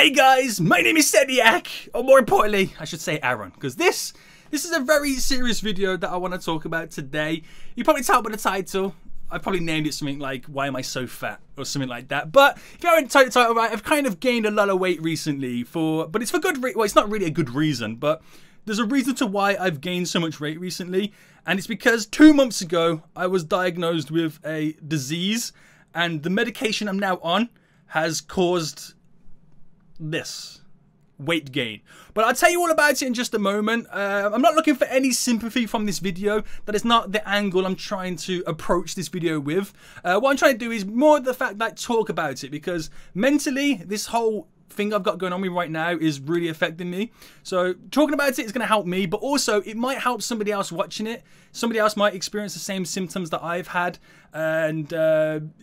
Hey guys, my name is Sediak, or more importantly, I should say Aaron, because this is a very serious video that I want to talk about today. You probably tell by the title, I probably named it something like, why am I so fat, or something like that. But if you haven't typed the title right, I've kind of gained a lot of weight recently, but it's for good reason. Well, it's not really a good reason, but there's a reason to why I've gained so much weight recently, and it's because 2 months ago, I was diagnosed with a disease, and the medication I'm now on has caused this weight gain. But I'll tell you all about it in just a moment. I'm not looking for any sympathy from this video. That is not the angle I'm trying to approach this video with. What I'm trying to do is more the fact that I talk about it, because mentally this whole thing I've got going on with me right now is really affecting me. So talking about it is going to help me, but also it might help somebody else watching it. Somebody else might experience the same symptoms that I've had, and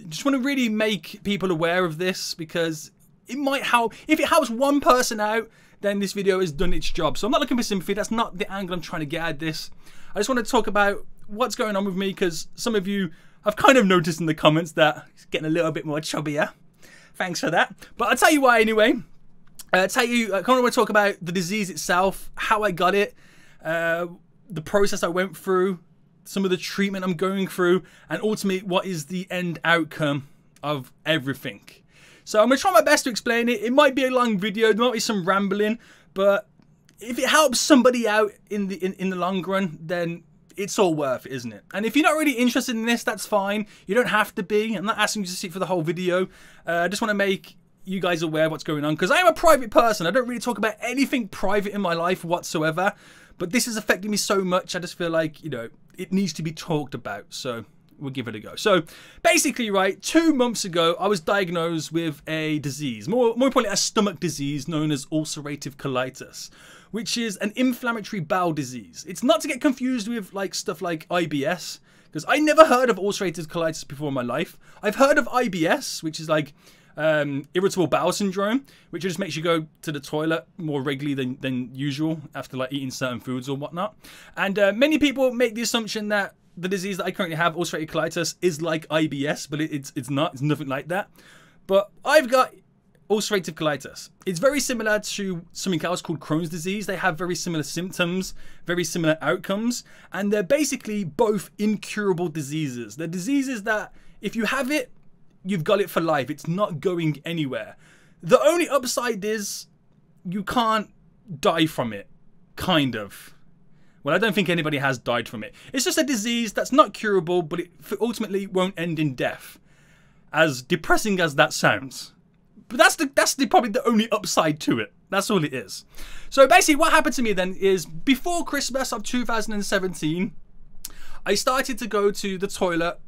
just want to really make people aware of this, because it might help. If it helps one person out, then this video has done its job. So I'm not looking for sympathy. That's not the angle I'm trying to get at this. I just want to talk about what's going on with me, because some of you have kind of noticed in the comments that it's getting a little bit more chubbier. Thanks for that. But I'll tell you why anyway. I kind of want to talk about the disease itself, how I got it, the process I went through, some of the treatment I'm going through, and ultimately what is the end outcome of everything. So I'm going to try my best to explain it. It might be a long video, there might be some rambling, but if it helps somebody out in the long run, then it's all worth it, isn't it? And if you're not really interested in this, that's fine. You don't have to be. I'm not asking you to sit for the whole video. I just want to make you guys aware of what's going on, because I am a private person. I don't really talk about anything private in my life whatsoever, but this is affecting me so much. I just feel like, you know, it needs to be talked about. So we'll give it a go. So basically, right, 2 months ago, I was diagnosed with a disease, more importantly, a stomach disease known as ulcerative colitis, which is an inflammatory bowel disease. It's not to get confused with like stuff like IBS, because I never heard of ulcerative colitis before in my life. I've heard of IBS, which is like irritable bowel syndrome, which just makes you go to the toilet more regularly than usual after like eating certain foods or whatnot. And many people make the assumption that the disease that I currently have, ulcerative colitis, is like IBS, but it's not. It's nothing like that. But I've got ulcerative colitis. It's very similar to something else called Crohn's disease. They have very similar symptoms, very similar outcomes, and they're basically both incurable diseases. They're diseases that if you have it, you've got it for life. It's not going anywhere. The only upside is you can't die from it, kind of. Well, I don't think anybody has died from it. It's just a disease that's not curable, but it ultimately won't end in death. As depressing as that sounds. But that's probably the only upside to it. That's all it is. So basically what happened to me then is, before Christmas of 2017, I started to go to the toilet,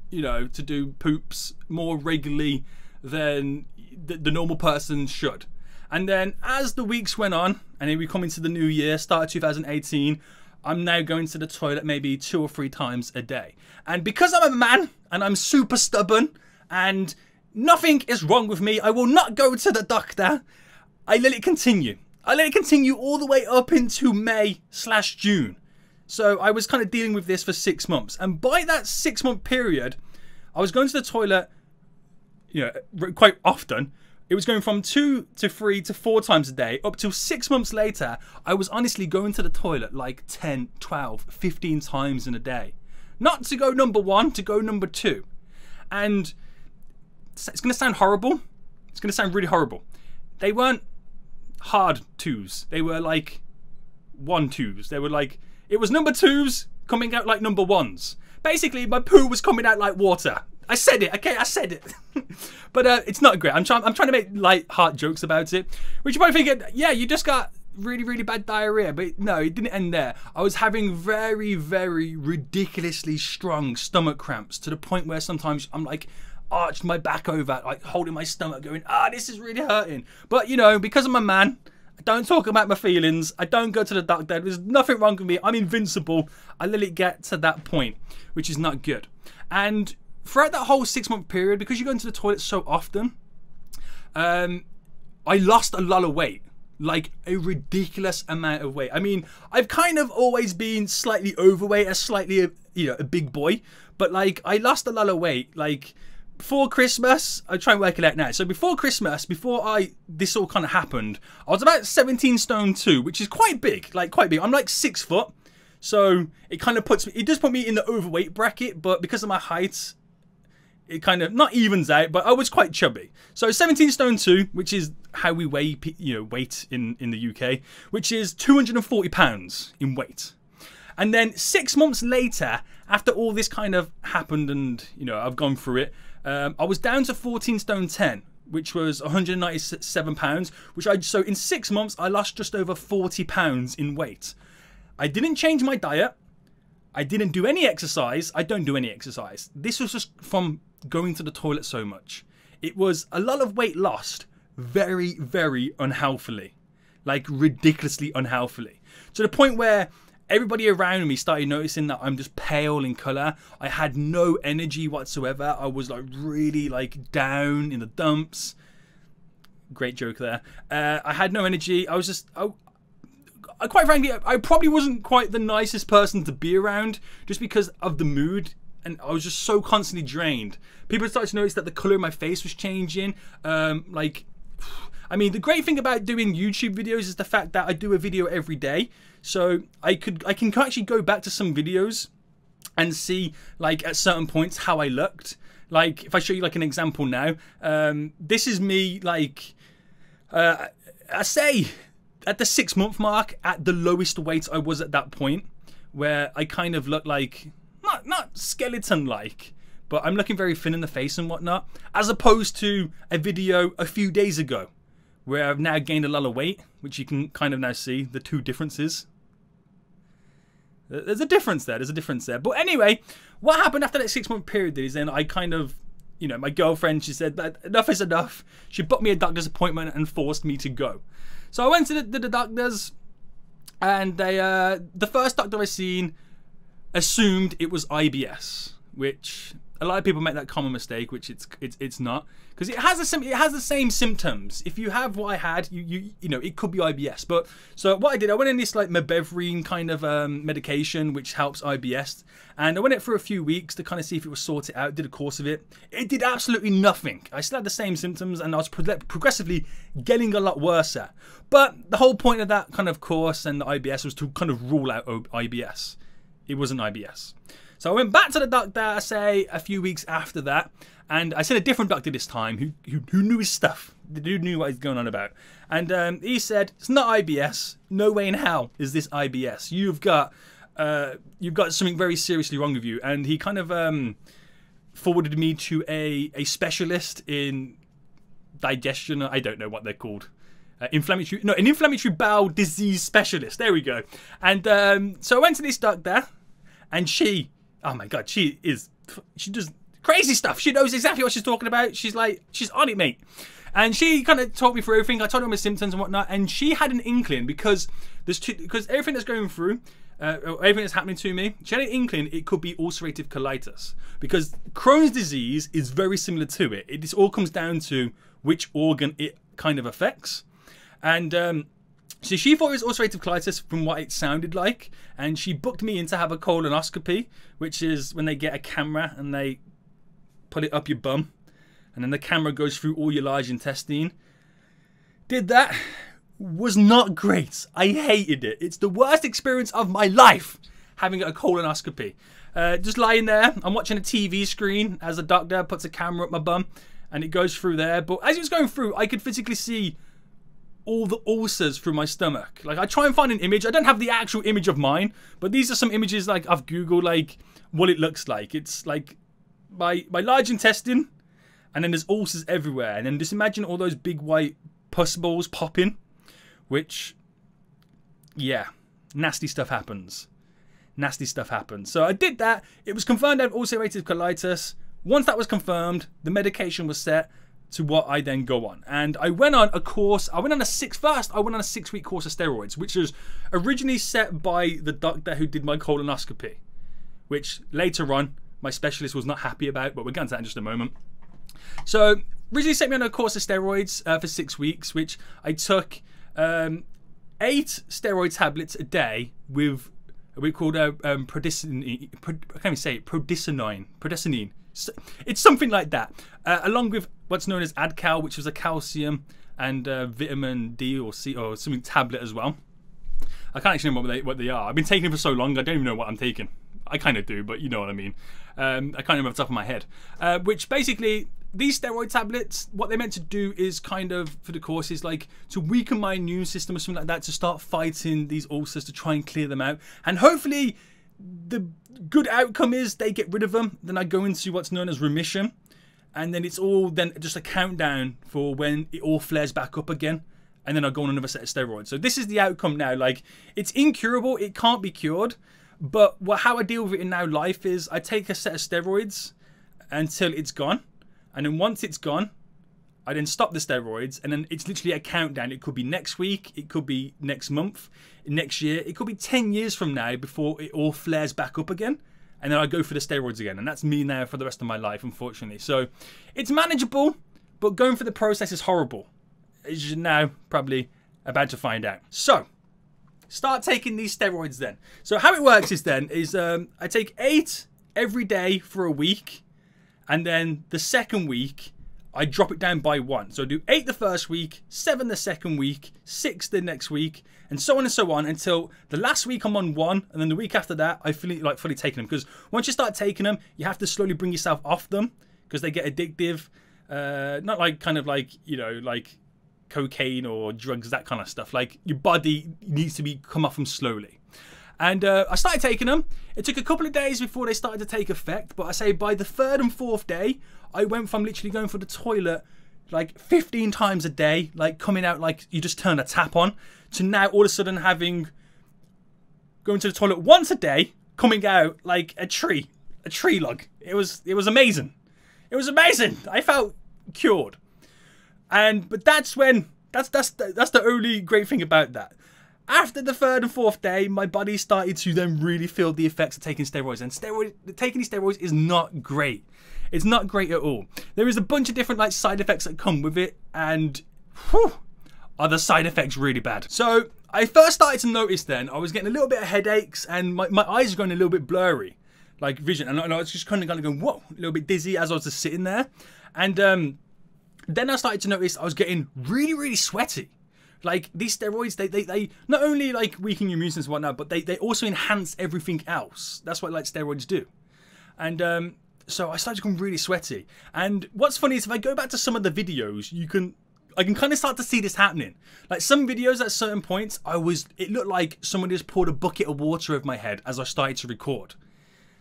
you know, to do poops more regularly than the normal person should. And then as the weeks went on, and then we come into the new year, start of 2018, I'm now going to the toilet maybe 2 or 3 times a day. And because I'm a man and I'm super stubborn and nothing is wrong with me, I will not go to the doctor. I let it continue. I let it continue all the way up into May/June. So I was kind of dealing with this for 6 months. And by that 6-month period, I was going to the toilet, you know, quite often. It was going from 2 to 3 to 4 times a day, up till 6 months later, I was honestly going to the toilet like 10, 12, 15 times in a day. Not to go number 1, to go number 2. And it's going to sound horrible. It's going to sound really horrible. They weren't hard 2s. They were like 1-2s. They were like, it was number 2s coming out like number 1s. Basically, my poo was coming out like water. I said it, okay, I said it. But it's not great. I'm trying to make light-heart jokes about it. Which you might think, yeah, you just got really, really bad diarrhea. But no, it didn't end there. I was having very, very ridiculously strong stomach cramps, to the point where sometimes I'm like arched my back over, like holding my stomach going, this is really hurting. But you know, because I'm a man, I don't talk about my feelings. I don't go to the doctor. There's nothing wrong with me. I'm invincible. I let it get to that point, which is not good. And throughout that whole 6-month period, because you go into the toilet so often, I lost a lot of weight. Like a ridiculous amount of weight. I mean, I've kind of always been slightly overweight, slightly, you know, a big boy. But like, I lost a lot of weight. Like, before Christmas, I try and work it out now. So before Christmas, this all kind of happened, I was about 17 stone 2, which is quite big, like quite big. I'm like 6 foot, so it kind of it does put me in the overweight bracket, but because of my height, it kind of not evens out. But I was quite chubby. So 17 stone 2, which is how we weigh, weight in the UK, which is 240 pounds in weight. And then 6 months later, after all this kind of happened and, I've gone through it, I was down to 14 stone 10, which was 197 pounds, so in 6 months, I lost just over 40 pounds in weight. I didn't change my diet. I didn't do any exercise. I don't do any exercise. This was just from going to the toilet so much. It was a lot of weight lost very, very unhealthily, like ridiculously unhealthily, to the point where everybody around me started noticing that I'm just pale in colour. I had no energy whatsoever. I was like really like down in the dumps. Great joke there. I had no energy. I was just, I quite frankly, I probably wasn't quite the nicest person to be around just because of the mood. And I was just so constantly drained. People started to notice that the colour of my face was changing. I mean, the great thing about doing YouTube videos is the fact that I do a video every day. So I can actually go back to some videos and see, like, at certain points how I looked. Like, if I show you like an example now, this is me, like, I say at the 6 month mark, at the lowest weight I was at that point, where I kind of look like, not skeleton-like, but I'm looking very thin in the face and whatnot, as opposed to a video a few days ago, where I've now gained a lot of weight, which you can kind of now see the two differences. There's a difference there. But anyway, what happened after that 6 month period is then I kind of, my girlfriend, she said that enough is enough. She booked me a doctor's appointment and forced me to go. So I went to the doctors, and the first doctor I seen assumed it was IBS, which a lot of people make that common mistake, which it's not, because it has the same symptoms. If you have what I had, it could be IBS. But so what I did, I went in this like mebevrine kind of medication which helps IBS, and I went it for a few weeks to kind of see if it was sorted out. Did a course of it. It did absolutely nothing. I still had the same symptoms, and I was progressively getting a lot worse. But the whole point of that kind of course and the IBS was to kind of rule out IBS. It wasn't IBS. So I went back to the doctor, I say, a few weeks after that, and I seen a different doctor this time who knew his stuff. The dude knew what he was going on about. And he said, it's not IBS. No way in hell is this IBS. You've got something very seriously wrong with you. And he kind of forwarded me to a specialist in digestion. I don't know what they're called. An inflammatory bowel disease specialist. There we go. And so I went to this doctor, and she, oh my god, she does crazy stuff. She knows exactly what she's talking about. She's on it, mate. And she kind of talked me through everything. I told her my symptoms and whatnot, and she had an inkling because everything that's going through, everything that's happening to me, she had an inkling it could be ulcerative colitis, because Crohn's disease is very similar to it. It just all comes down to which organ it kind of affects. And so she thought it was ulcerative colitis from what it sounded like, and she booked me in to have a colonoscopy, which is when they get a camera and they put it up your bum, and then the camera goes through all your large intestine. Did that. Was not great. I hated it. It's the worst experience of my life, having a colonoscopy. Just lying there, I'm watching a TV screen as a doctor puts a camera up my bum, and it goes through there. But as it was going through, I could physically see all the ulcers through my stomach. Like, I try and find an image. I don't have the actual image of mine, but these are some images like I've Googled, like what it looks like. It's like my large intestine, and then there's ulcers everywhere. And then just imagine all those big white pus balls popping, which, yeah, nasty stuff happens. Nasty stuff happens. So I did that. It was confirmed I have ulcerative colitis. Once that was confirmed, the medication was set to what I then go on. And I went on a course. I went on a 6-week course of steroids, which was originally set by the doctor who did my colonoscopy, which later on my specialist was not happy about, but we'll get into that in just a moment. So originally set me on a course of steroids for 6 weeks, which I took 8 steroid tablets a day with we called prednisolone. it's something like that, along with what's known as Adcal, which was a calcium and vitamin D or C or something tablet as well. I can't actually remember what they are. I've been taking them for so long, I don't even know what I'm taking. I kind of do, but you know what I mean. I can't remember off the top of my head. Which basically, these steroid tablets, what they're meant to do is kind of, for the course, is like to weaken my immune system or something like that, to start fighting these ulcers, to try and clear them out. And hopefully, the good outcome is they get rid of them. Then I go into what's known as remission. And then it's all then just a countdown for when it all flares back up again. And then I go on another set of steroids. So this is the outcome now. Like, it's incurable. It can't be cured. But how I deal with it in now life is I take a set of steroids until it's gone. And then once it's gone, I then stop the steroids. And then it's literally a countdown. It could be next week. It could be next month. Next year. It could be 10 years from now before it all flares back up again. And then I go for the steroids again. And that's me now for the rest of my life, unfortunately. So it's manageable. But going through the process is horrible. As you're now probably about to find out. So, start taking these steroids then. So how it works is I take 8 every day for a week. And then the second week, I drop it down by 1. So I do 8 the first week, 7 the second week, 6 the next week, and so on and so on until the last week I'm on 1. And then the week after that, I fully taking them. Because once you start taking them, you have to slowly bring yourself off them because they get addictive. Not like kind of like, you know, like cocaine or drugs, that kind of stuff. Like, your body needs to come off them slowly. And I started taking them. It took a couple of days before they started to take effect, but I say by the 3rd and 4th day, I went from literally going for the toilet like 15 times a day, like coming out like you just turn a tap on, to now all of a sudden going to the toilet once a day, coming out like a tree log. It was amazing. It was amazing. I felt cured. But that's the only great thing about that. After the 3rd and 4th day, my body started to then really feel the effects of taking steroids. And taking these steroids is not great. It's not great at all. There is a bunch of different like side effects that come with it, and are the side effects really bad. So I first started to notice then I was getting a little bit of headaches, and my eyes were going a little bit blurry, like vision, and I was just kind of going, whoa, a little bit dizzy as I was just sitting there. And then I started to notice I was getting really, really sweaty. Like, these steroids, they not only like weaken your immune system and whatnot, but they also enhance everything else. That's what like steroids do. And so I started getting really sweaty. And what's funny is if I go back to some of the videos, I can kind of start to see this happening. Like, some videos at certain points, it looked like someone just poured a bucket of water over my head as I started to record.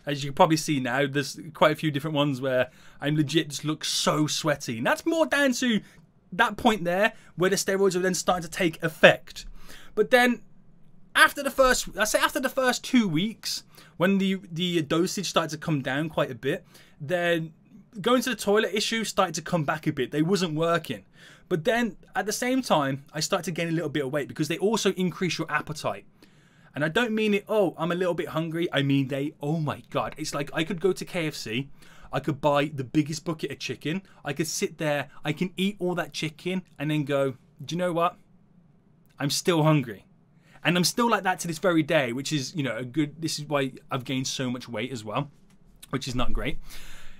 As you can probably see now, there's quite a few different ones where I'm legit just look so sweaty. And that's more down to that point there where the steroids are then starting to take effect. But then after the first 2 weeks, when the dosage started to come down quite a bit, then going to the toilet issue started to come back a bit. They wasn't working. But then at the same time, I started to gain a little bit of weight because they also increase your appetite. And I don't mean it, oh, I'm a little bit hungry. I mean oh my God. It's like I could go to KFC. I could buy the biggest bucket of chicken. I could sit there. I can eat all that chicken and then go, do you know what? I'm still hungry. And I'm still like that to this very day, which is, you know, this is why I've gained so much weight as well, which is not great.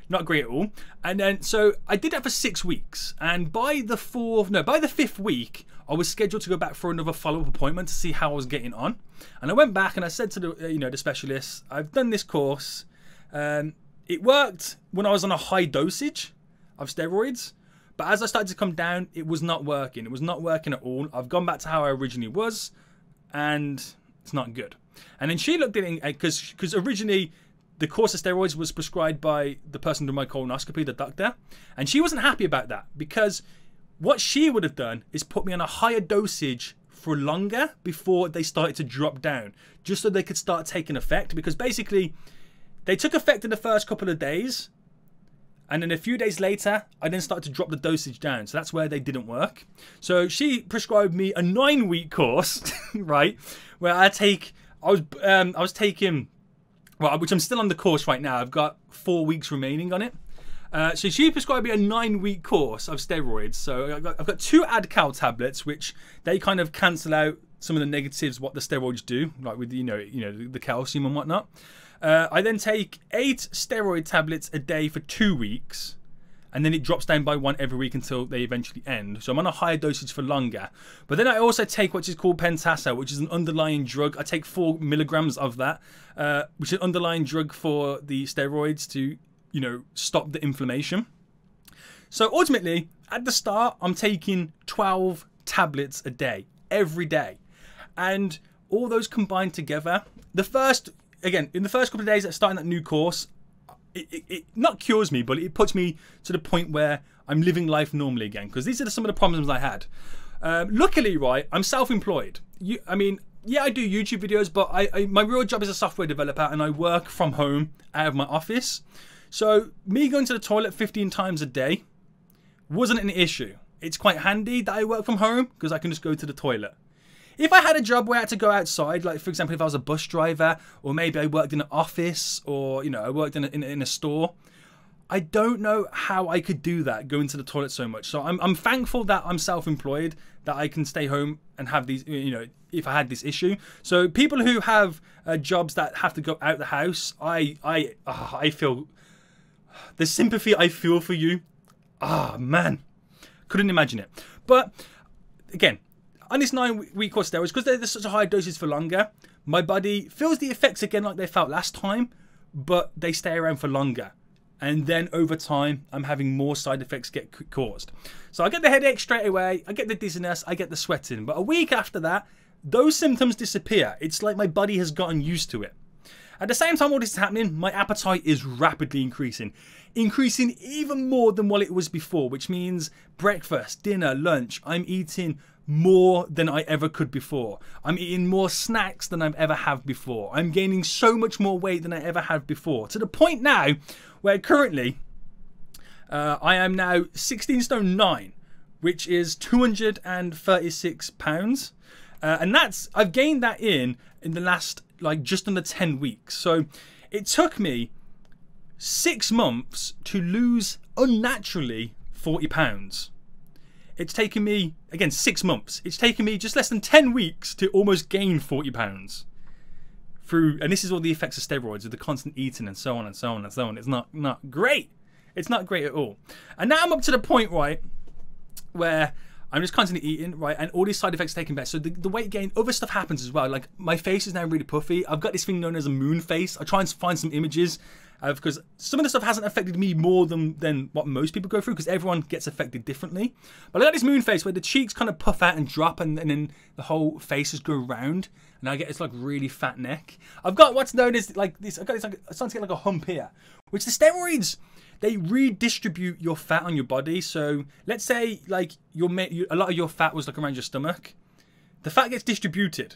Not great at all. And then, so I did that for 6 weeks. And by the 5th week, I was scheduled to go back for another follow-up appointment to see how I was getting on. And I went back and I said to the, the specialist, I've done this course. It worked when I was on a high dosage of steroids. But as I started to come down, it was not working. It was not working at all. I've gone back to how I originally was. And it's not good. And then she looked at it, because originally the course of steroids was prescribed by the person doing my colonoscopy, the doctor. And she wasn't happy about that, because what she would have done is put me on a higher dosage for longer before they started to drop down, just so they could start taking effect. Because basically, they took effect in the first couple of days, and then a few days later, I then started to drop the dosage down. So that's where they didn't work. So she prescribed me a 9-week course, right? Where I was taking, well, which I'm still on the course right now. I've got 4 weeks remaining on it. So she prescribed me a 9-week course of steroids. So I've got 2 Adcal tablets, which they kind of cancel out some of the negatives what the steroids do, like with the calcium and whatnot. I then take 8 steroid tablets a day for 2 weeks. And then it drops down by 1 every week until they eventually end. So I'm on a higher dosage for longer. But then I also take what is called pentasa, which is an underlying drug. I take 4 milligrams of that, which is an underlying drug for the steroids to, you know, stop the inflammation. So ultimately, at the start, I'm taking 12 tablets a day, every day. And all those combined together, in the first couple of days of starting that new course, it not cures me, but it puts me to the point where I'm living life normally again. Because these are some of the problems I had. Luckily, right, I'm self-employed. I mean, yeah, I do YouTube videos, but my real job is a software developer, and I work from home out of my office. So me going to the toilet 15 times a day wasn't an issue. It's quite handy that I work from home because I can just go to the toilet. If I had a job where I had to go outside, like for example, if I was a bus driver, or maybe I worked in an office, or, you know, I worked in a store, I don't know how I could do that, going to the toilet so much. So I'm thankful that I'm self-employed, that I can stay home and have these, you know, if I had this issue. So people who have jobs that have to go out the house, I feel the sympathy I feel for you. Ah, man, couldn't imagine it. But again, on this 9-week course steroids, because they're such a high doses for longer, my body feels the effects again like they felt last time, but they stay around for longer. And then over time, I'm having more side effects get caused. So I get the headache straight away, I get the dizziness, I get the sweating. But a week after that, those symptoms disappear. It's like my body has gotten used to it. At the same time all this is happening, my appetite is rapidly increasing even more than what it was before, which means breakfast, dinner, lunch, I'm eating more than I ever could before. I'm eating more snacks than I've ever had before. I'm gaining so much more weight than I ever had before, to the point now where currently I am now 16 stone 9, which is 236 pounds. And I've gained that in the last, like, just under 10 weeks. So it took me 6 months to lose unnaturally 40 pounds. It's taken me, again, 6 months. It's taken me just less than 10 weeks to almost gain 40 pounds. And this is all the effects of steroids, with the constant eating and so on and so on and so on. It's not great. It's not great at all. And now I'm up to the point, right, where I'm just constantly eating, right, and all these side effects taking back. So the weight gain, other stuff happens as well. Like, my face is now really puffy. I've got this thing known as a moon face. I try and find some images because some of the stuff hasn't affected me more than what most people go through, because everyone gets affected differently. But I got this moon face where the cheeks kind of puff out and drop, and then the whole face just go round, and I get this like really fat neck. I've got what's known as like this. I've got this, like, it's starting to get like a hump here, which the steroids, they redistribute your fat on your body. So let's say like a lot of your fat was like around your stomach. The fat gets distributed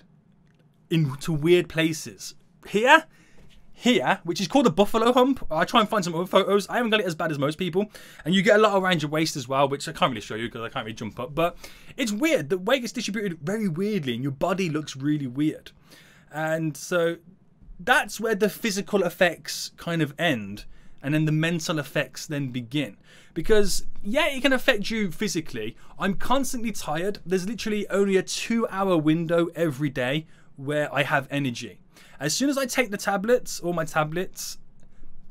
into weird places. Here, which is called a buffalo hump. I try and find some other photos. I haven't got it as bad as most people. And you get a lot around your waist as well, which I can't really show you because I can't really jump up. But it's weird. The weight gets distributed very weirdly and your body looks really weird. And so that's where the physical effects kind of end. And then the mental effects then begin. Because, yeah, it can affect you physically. I'm constantly tired. There's literally only a 2-hour window every day where I have energy. As soon as I take the tablets, or my tablets,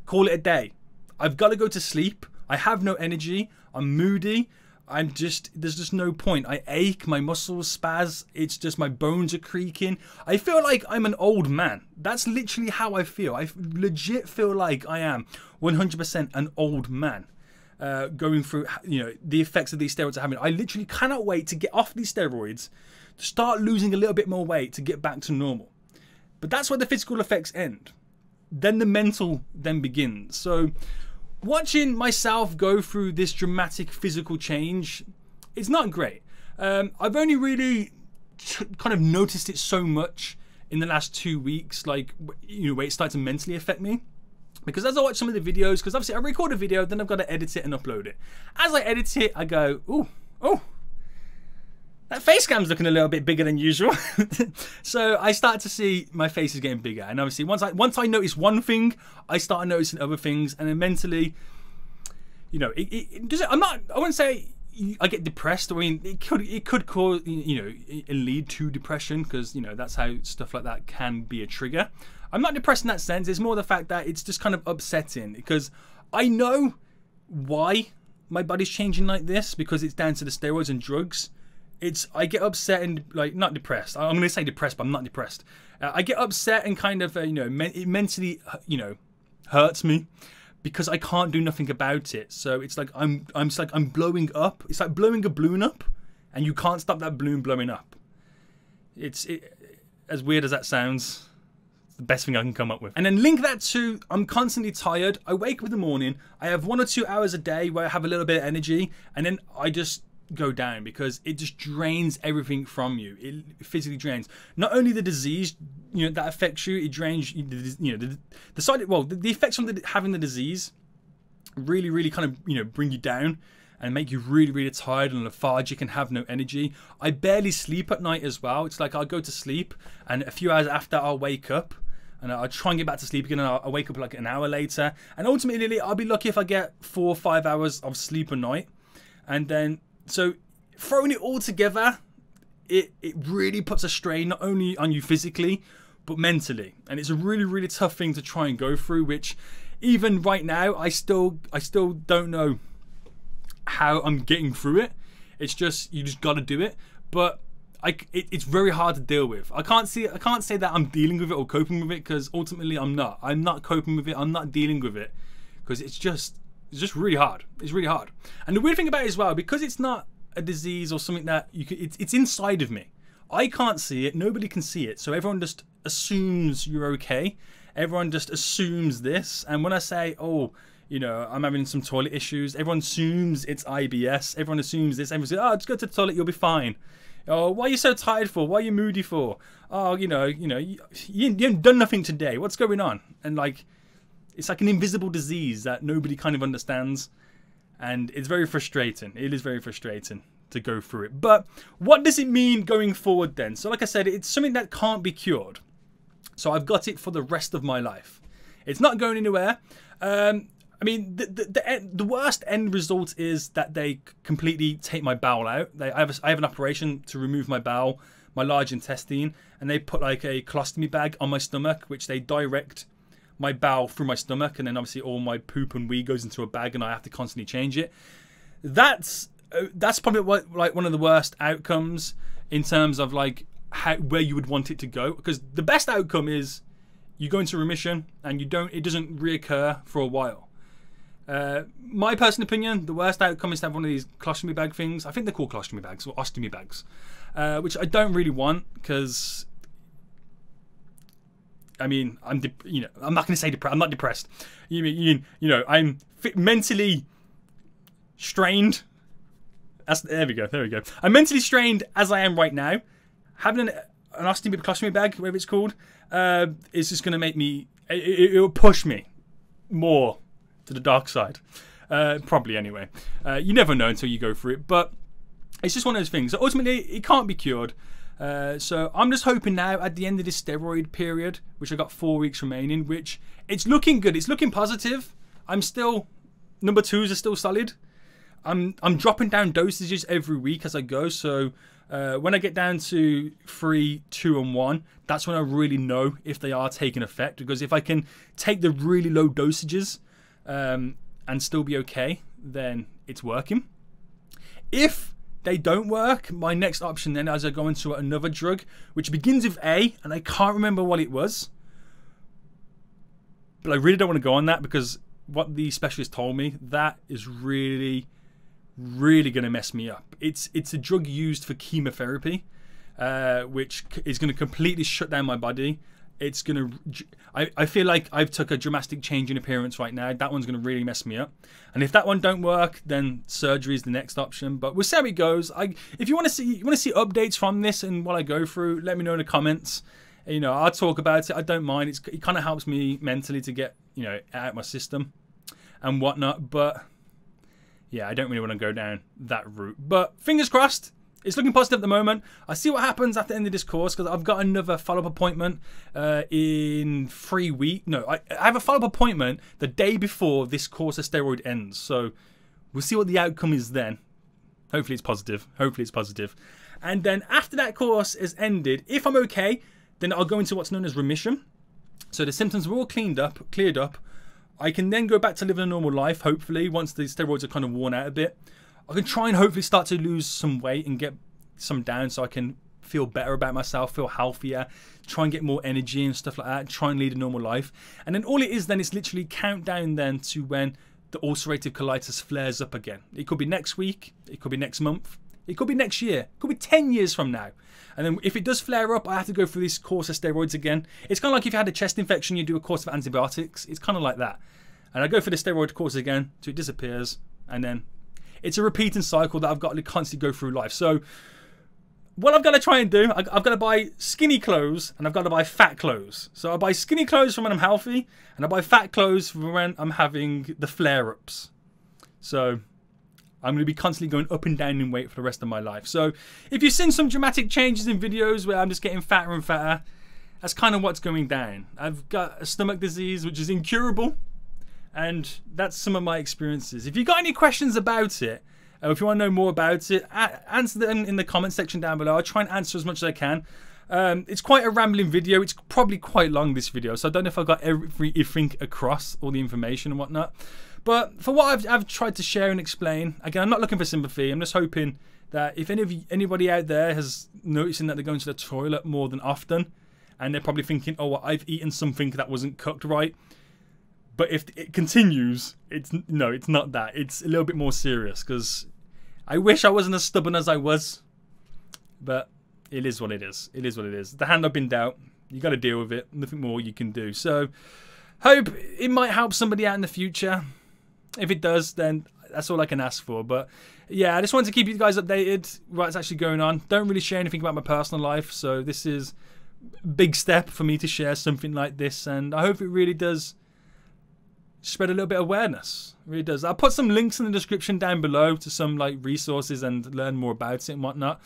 call it a day. I've got to go to sleep. I have no energy. I'm moody. There's just no point. I ache, my muscles spaz. It's just my bones are creaking. I feel like I'm an old man. That's literally how I feel. I legit feel like I am 100% an old man. Going through, you know, the effects of these steroids are having. I literally cannot wait to get off these steroids, to start losing a little bit more weight, to get back to normal. But that's where the physical effects end. Then the mental then begins. So watching myself go through this dramatic physical change, it's not great. I've only really kind of noticed it so much in the last 2 weeks, like, you know, where it started to mentally affect me. Because as I watch some of the videos, because obviously I record a video, then I've got to edit it and upload it. As I edit it, I go, oh, that face cam's looking a little bit bigger than usual. So I start to see my face is getting bigger. And obviously once I notice one thing, I start noticing other things. And then mentally, you know, I wouldn't say I get depressed. I mean, it could cause, you know, lead to depression, because, you know, that's how stuff like that can be a trigger. I'm not depressed in that sense. It's more the fact that it's just kind of upsetting, because I know why my body's changing like this, because it's down to the steroids and drugs. I get upset and, like, not depressed. I'm going to say depressed, but I'm not depressed. I get upset and kind of, you know, it mentally, you know, hurts me, because I can't do nothing about it. So it's like I'm blowing up. It's like blowing a balloon up, and you can't stop that balloon blowing up. As weird as that sounds, it's the best thing I can come up with. And then link that to, I'm constantly tired. I wake up in the morning. I have 1 or 2 hours a day where I have a little bit of energy, and then I just go down, because it just drains everything from you. It physically drains not only the disease, you know, that affects you. It drains, you know, the effects from having the disease really kind of, you know, bring you down and make you really tired and lethargic and have no energy. I barely sleep at night as well. It's like I'll go to sleep, and a few hours after I'll wake up, and I'll try and get back to sleep again, and I'll wake up like an hour later, and ultimately I'll be lucky if I get 4 or 5 hours of sleep a night. And then, so throwing it all together, it really puts a strain not only on you physically, but mentally. And it's a really tough thing to try and go through, which even right now, I still don't know how I'm getting through it. It's just, you just got to do it. But it's very hard to deal with. I can't say that I'm dealing with it or coping with it, because ultimately I'm not coping with it. I'm not dealing with it, because it's just really hard. It's really hard. And the weird thing about it as well, because it's not a disease or something that it's inside of me. I can't see it. Nobody can see it. So everyone just assumes you're okay. Everyone just assumes this. And when I say, oh, you know, I'm having some toilet issues, everyone assumes it's IBS. Everyone assumes this. Everyone says, oh, just go to the toilet, you'll be fine. Oh, why are you so tired for? Why are you moody for? Oh, you haven't done nothing today. What's going on? And like, it's like an invisible disease that nobody kind of understands. And it's very frustrating. It is very frustrating to go through it. But what does it mean going forward then? So like I said, it's something that can't be cured. So I've got it for the rest of my life. It's not going anywhere. I mean, the worst end result is that they completely take my bowel out. I have an operation to remove my bowel, my large intestine, and they put like a colostomy bag on my stomach, which they direct my bowel through my stomach, and then obviously all my poop and wee goes into a bag, and I have to constantly change it. That's probably one of the worst outcomes in terms of like where you would want it to go, because the best outcome is you go into remission and it doesn't reoccur for a while. My personal opinion, the worst outcome is to have one of these colostomy bag things. I think they're called colostomy bags or ostomy bags, which I don't really want, because I mean, I'm not going to say depressed. I'm not depressed. I'm mentally strained. There we go. I'm mentally strained as I am right now. Having an colostomy bag, whatever it's called, is just going to make me. It will push me more to the dark side. Probably anyway. You never know until you go through it, but it's just one of those things. So ultimately, it can't be cured. So I'm just hoping now at the end of this steroid period, which I got 4 weeks remaining, which it's looking good. It's looking positive. I'm still, number 2s are still solid. I'm dropping down dosages every week as I go. So when I get down to 3, 2, and 1, that's when I really know if they are taking effect. Because if I can take the really low dosages and still be okay, then it's working. If they don't work, my next option then is I go into another drug which begins with A, and I can't remember what it was, but I really don't want to go on that, because what the specialist told me, that is really going to mess me up. It's a drug used for chemotherapy, which is going to completely shut down my body. It's going to, I feel like I've took a dramatic change in appearance right now. That one's going to really mess me up. And if that one don't work, then surgery is the next option. But we'll see how it goes. If you want to see updates from this and what I go through, let me know in the comments. You know, I'll talk about it. I don't mind. It kind of helps me mentally to get, you know, out of my system and whatnot. But yeah, I don't really want to go down that route. But fingers crossed. It's looking positive at the moment. I see what happens at the end of this course, because I've got another follow-up appointment in 3 weeks. No, I have a follow-up appointment the day before this course of steroid ends. So we'll see what the outcome is then. Hopefully it's positive. Hopefully it's positive. And then after that course is ended, if I'm okay, then I'll go into what's known as remission. So the symptoms are all cleared up. I can then go back to living a normal life, hopefully, once the steroids are kind of worn out a bit. I can try and hopefully start to lose some weight and get some down so I can feel better about myself, feel healthier, try and get more energy and stuff like that, try and lead a normal life. And then all it is then is literally countdown then to when the ulcerative colitis flares up again. It could be next week, it could be next month, it could be next year, it could be 10 years from now. And then if it does flare up, I have to go through this course of steroids again. It's kind of like if you had a chest infection, you do a course of antibiotics. It's kind of like that. And I go for the steroid course again, so it disappears. And then it's a repeating cycle that I've got to constantly go through life. So what I've got to try and do, I've got to buy skinny clothes and I've got to buy fat clothes. So I buy skinny clothes from when I'm healthy and I buy fat clothes for when I'm having the flare-ups. So I'm going to be constantly going up and down in weight for the rest of my life. So if you've seen some dramatic changes in videos where I'm just getting fatter and fatter, that's kind of what's going down. I've got a stomach disease which is incurable, and that's some of my experiences. If you've got any questions about it, or if you want to know more about it, answer them in the comment section down below. I'll try and answer as much as I can. It's quite a rambling video. It's probably quite long, this video, so I don't know if I got everything across, all the information and whatnot. But for what I've tried to share and explain, again, I'm not looking for sympathy. I'm just hoping that if anybody out there has noticing that they're going to the toilet more than often, and they're probably thinking, oh, well, I've eaten something that wasn't cooked right. But if it continues, it's not that. It's a little bit more serious, because I wish I wasn't as stubborn as I was. But it is what it is. It is what it is. The hand I've been dealt, you got to deal with it. Nothing more you can do. So hope it might help somebody out in the future. If it does, then that's all I can ask for. But yeah, I just wanted to keep you guys updated what's actually going on. Don't really share anything about my personal life, so this is a big step for me to share something like this, and I hope it really does spread a little bit of awareness. It really does. I'll put some links in the description down below to some like resources and learn more about it and whatnot.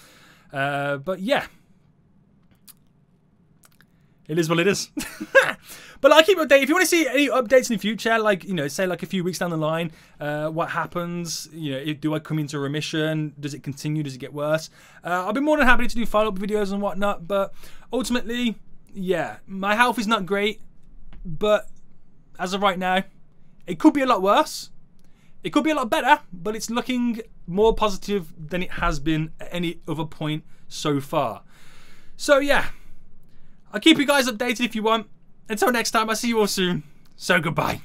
But yeah, it is what it is. But I'll keep you updated. If you want to see any updates in the future, like, you know, say like a few weeks down the line, what happens, you know, do I come into remission? Does it continue? Does it get worse? I'll be more than happy to do follow-up videos and whatnot. But ultimately, yeah, my health is not great. But as of right now, it could be a lot worse. It could be a lot better, but it's looking more positive than it has been at any other point so far. So yeah, I'll keep you guys updated if you want. Until next time, I'll see you all soon. So goodbye.